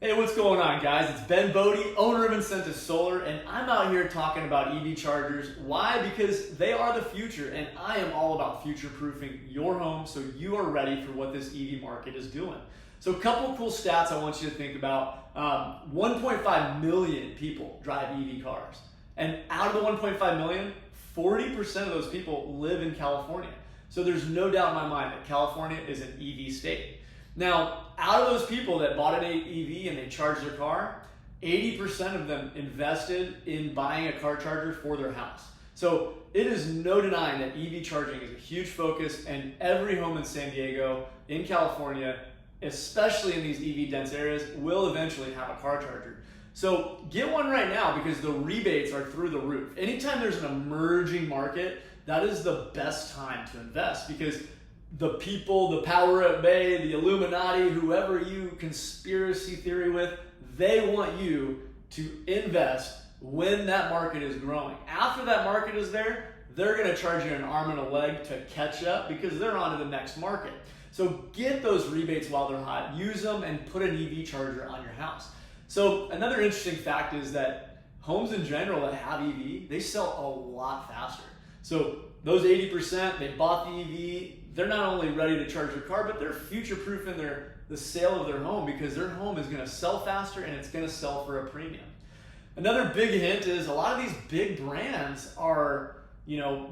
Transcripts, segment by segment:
Hey, what's going on, guys? It's Ben Bodie, owner of Incentive Solar, and I'm out here talking about EV chargers. Why? Because they are the future, and I am all about future-proofing your home so you are ready for what this EV market is doing. So a couple of cool stats I want you to think about. 1.5 million people drive EV cars, and out of the 1.5 million, 40% of those people live in California. So there's no doubt in my mind that California is an EV state. Now, out of those people that bought an EV and they charged their car, 80% of them invested in buying a car charger for their house. So it is no denying that EV charging is a huge focus, and every home in San Diego, in California, especially in these EV dense areas, will eventually have a car charger. So get one right now because the rebates are through the roof. Anytime there's an emerging market, that is the best time to invest because the people, the power at bay, the Illuminati, whoever you conspiracy theory with, they want you to invest when that market is growing. After that market is there, they're going to charge you an arm and a leg to catch up because they're on to the next market. So get those rebates while they're hot, use them, and put an EV charger on your house. So another interesting fact is that homes in general that have EV, they sell a lot faster. So those 80%, they bought the EV, they're not only ready to charge their car, but they're future-proofing the sale of their home because their home is going to sell faster and it's going to sell for a premium. Another big hint is a lot of these big brands are,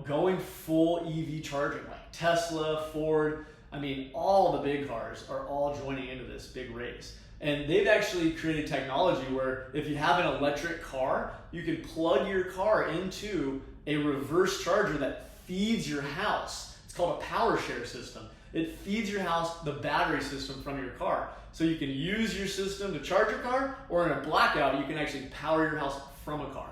going full EV charging, like Tesla, Ford. I mean, all the big cars are all joining into this big race. And they've actually created technology where if you have an electric car, you can plug your car into a reverse charger that feeds your house. It's called a power share system. It feeds your house the battery system from your car. So you can use your system to charge your car, or in a blackout, you can actually power your house from a car.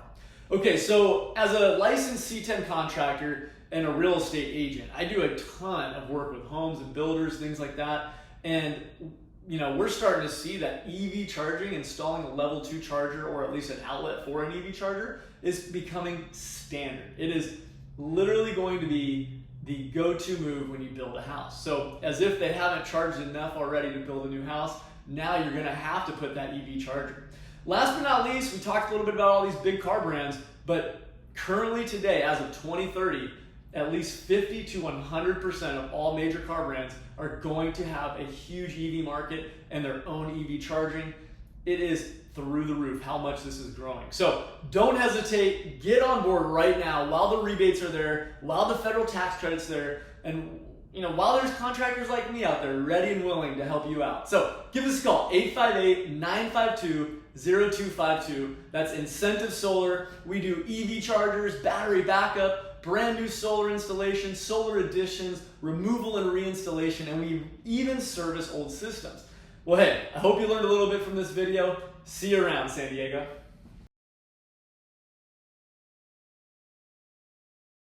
Okay, so as a licensed C10 contractor and a real estate agent, I do a ton of work with homes and builders, things like that. And we're starting to see that EV charging, installing a level 2 charger or at least an outlet for an EV charger is becoming standard. It is literally going to be the go-to move when you build a house. So as if they haven't charged enough already to build a new house, now you're gonna have to put that EV charger. Last but not least, we talked a little bit about all these big car brands, but currently today, as of 2030, at least 50 to 100% of all major car brands are going to have a huge EV market and their own EV charging. It is through the roof how much this is growing. So don't hesitate, get on board right now while the rebates are there, while the federal tax credit's there, and while there's contractors like me out there ready and willing to help you out. So give us a call, 858-952-0252. That's Incentive Solar. We do EV chargers, battery backup, brand new solar installations, solar additions, removal and reinstallation, and we even service old systems. Well, hey, I hope you learned a little bit from this video. See you around, San Diego.